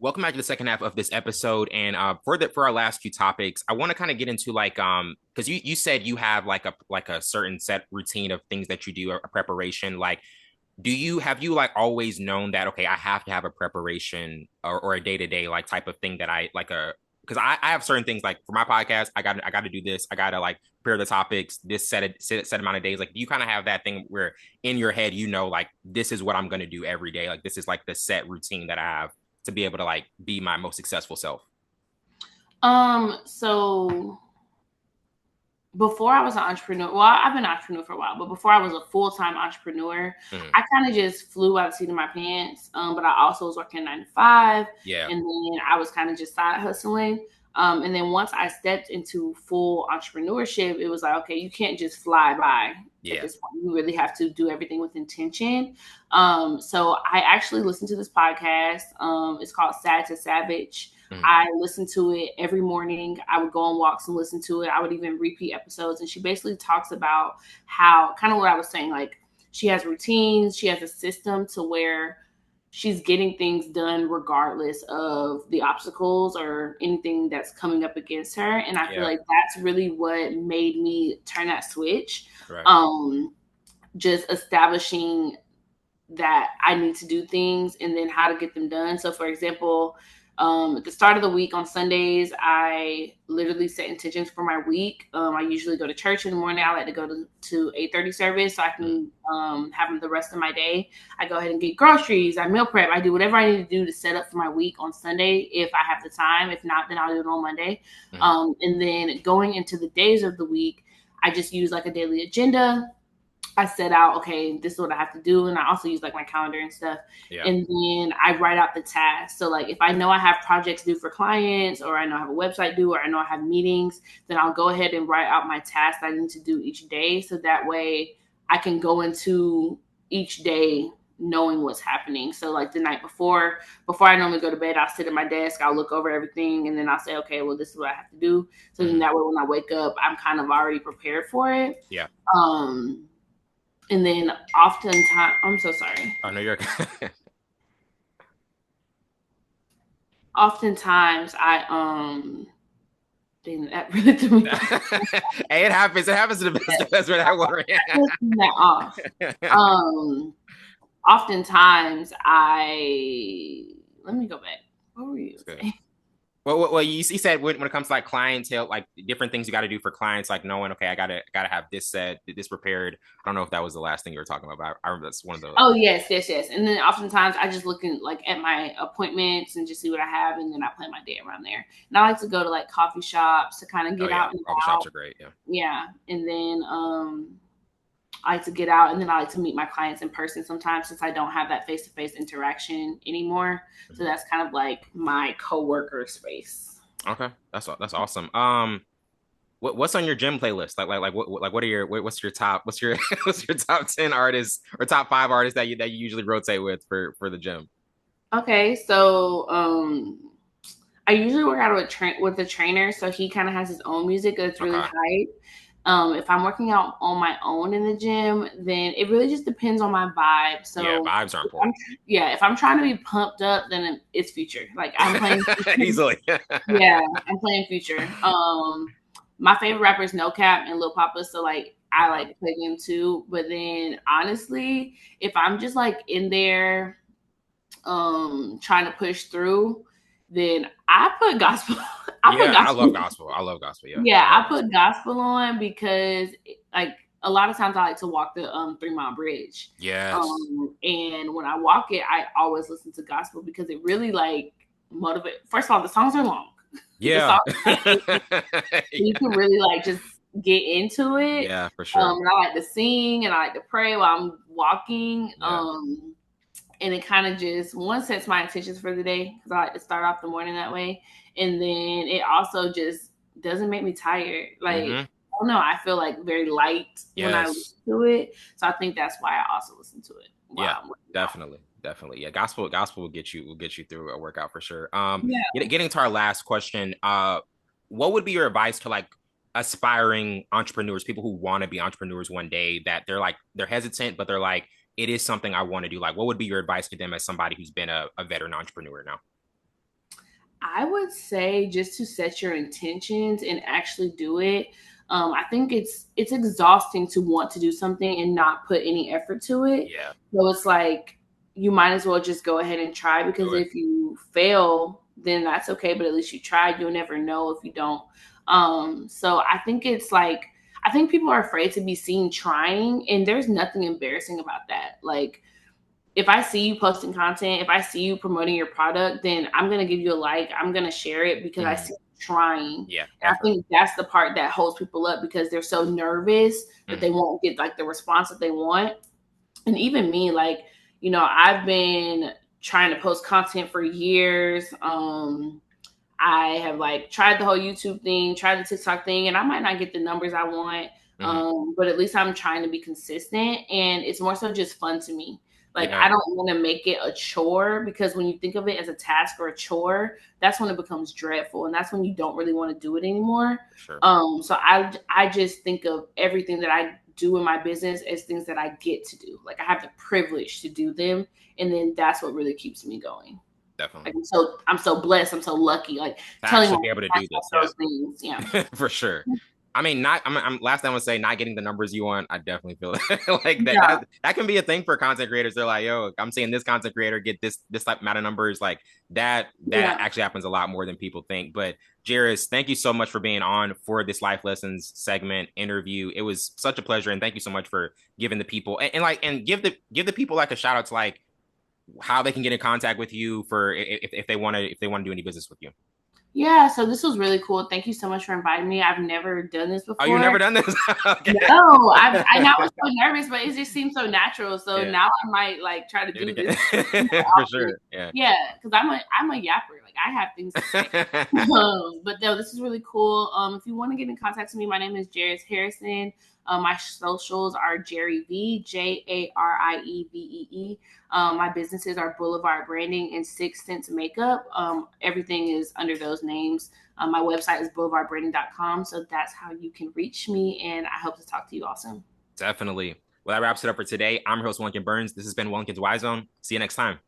Welcome back to the second half of this episode. And for our last few topics, I want to kind of get into because you said you have like a certain set routine of things that you do, a preparation. Like, have you like always known that okay, I have to have a preparation or a day-to-day like type of thing that I like a because I have certain things like for my podcast, I got to do this, I got to like prepare the topics, this set amount of days. Like, do you kind of have that thing where in your head like this is what I'm gonna do every day, like this is like the set routine that I have to be able to like be my most successful self? So before I was an entrepreneur, well, I've been an entrepreneur for a while, but before I was a full-time entrepreneur, I kind of just flew by the seat of my pants. But I also was working 9 to 5. Yeah. And then I was kind of just side hustling. And then once I stepped into full entrepreneurship, it was like, okay, you can't just fly by at this point. You really have to do everything with intention. So I actually listened to this podcast. It's called Sad to Savage. I listened to it every morning. I would go on walks and listen to it. I would even repeat episodes. And she basically talks about how, kind of what I was saying, like she has routines, she has a system to where she's getting things done regardless of the obstacles or anything that's coming up against her. And I feel like that's really what made me turn that switch. Right. Just establishing that I need to do things and then how to get them done. So for example, at the start of the week on Sundays, I literally set intentions for my week. I usually go to church in the morning. I like to go to 8:30 service so I can have the rest of my day. I go ahead and get groceries. I meal prep. I do whatever I need to do to set up for my week on Sunday if I have the time. If not, then I'll do it on Monday. And then going into the days of the week, I just use like a daily agenda. I set out, okay, this is what I have to do. And I also use like my calendar and stuff. Yeah. And then I write out the tasks. So like if I know I have projects due for clients, or I know I have a website due, or I know I have meetings, then I'll go ahead and write out my tasks I need to do each day. So that way I can go into each day knowing what's happening. So like the night before I normally go to bed, I'll sit at my desk, I'll look over everything, and then I'll say, okay, well, this is what I have to do. So then that way when I wake up, I'm kind of already prepared for it. Yeah. And then oftentimes, I'm so sorry. Oh, no, you're Oftentimes dang, that really threw me off. Hey, it happens. It happens to the best of us with that word. That off. Oftentimes let me go back. What were you saying? Well, you said when it comes to like clientele, like different things you got to do for clients, like knowing, okay, I gotta have this set, this prepared. I don't know if that was the last thing you were talking about, but I remember that's one of those. Oh, yes. And then oftentimes I just look at my appointments and just see what I have, and then I plan my day around there. And I like to go to like coffee shops to kind of get out. Coffee shops are great. Yeah. Yeah. And then I like to get out, and then I like to meet my clients in person sometimes since I don't have that face-to-face interaction anymore. So that's kind of like my co-worker space. Okay, that's awesome. What's on your gym playlist? What's your top top 10 artists or top 5 artists that you usually rotate with for the gym? Okay, so I usually work out with a trainer, so he kind of has his own music that's really hype. If I'm working out on my own in the gym, then it really just depends on my vibe. So yeah, vibes are important. If I'm trying to be pumped up, then it's Future. Like I'm playing Future. Easily. Yeah, I'm playing Future. My favorite rapper is No Cap and Lil Papa, so like I like to play them too. But then honestly, if I'm just like in there trying to push through, then I put gospel. I love gospel. Yeah. Yeah, I put gospel on because like a lot of times I like to walk the 3 Mile Bridge. Yes. And when I walk it, I always listen to gospel because it really like motivate. First of all, the songs are long. Yeah. You can really like just get into it. Yeah, for sure. And I like to sing and I like to pray while I'm walking. Yeah. And it kind of just sets my intentions for the day because I like to start off the morning that way. And then it also just doesn't make me tired. Like, I don't know, I feel like very light when I listen to it. So I think that's why I also listen to it. Yeah, definitely. Yeah, gospel will get you through a workout for sure. Getting to our last question, what would be your advice to like aspiring entrepreneurs, people who want to be entrepreneurs one day, that they're hesitant, but they're like, it is something I want to do? Like, what would be your advice to them as somebody who's been a veteran entrepreneur now? I would say just to set your intentions and actually do it. I think it's exhausting to want to do something and not put any effort to it. Yeah. So it's like you might as well just go ahead and try, because if you fail, then that's okay. But at least you tried. You'll never know if you don't. So I think it's like I think people are afraid to be seen trying, and there's nothing embarrassing about that. Like if I see you posting content, if I see you promoting your product, then I'm going to give you a like. I'm going to share it because I see you trying. Yeah. And I think that's the part that holds people up, because they're so nervous that they won't get like the response that they want. And even me, like, you know, I've been trying to post content for years. I have like tried the whole YouTube thing, tried the TikTok thing, and I might not get the numbers I want. But at least I'm trying to be consistent, and it's more so just fun to me. Like, I don't want to make it a chore, because when you think of it as a task or a chore, that's when it becomes dreadful, and that's when you don't really want to do it anymore. Sure. So I just think of everything that I do in my business as things that I get to do. Like, I have the privilege to do them, and then that's what really keeps me going. Definitely. Like, I'm so blessed. I'm so lucky. Like, to actually be able to do this. Those things. Yeah. For sure. I mean, I'm last time I would say not getting the numbers you want. I definitely feel like that can be a thing for content creators. They're like, yo, I'm seeing this content creator get this type amount of numbers. Like that actually happens a lot more than people think. But Jaris, thank you so much for being on for this Life Lessons segment interview. It was such a pleasure, and thank you so much for giving the people and give the people like a shout out to like how they can get in contact with you for if they want to do any business with you. Yeah, so this was really cool. Thank you so much for inviting me. I've never done this before. Oh, you've never done this? Okay. No, I was so nervous, but it just seems so natural. So now I might like try to do this. For sure. Yeah, because I'm a yapper. Like I have things to say. But no, this is really cool. If you want to get in contact with me, my name is Jaris Harrison. My socials are Jerry V, JARIEVEE. My businesses are Boulevard Branding and 6th Sense Makeup. Everything is under those names. My website is boulevardbranding.com. So that's how you can reach me. And I hope to talk to you all soon. Definitely. Well, that wraps it up for today. I'm your host, Wellington Burns. This has been Wellington's Y Zone. See you next time.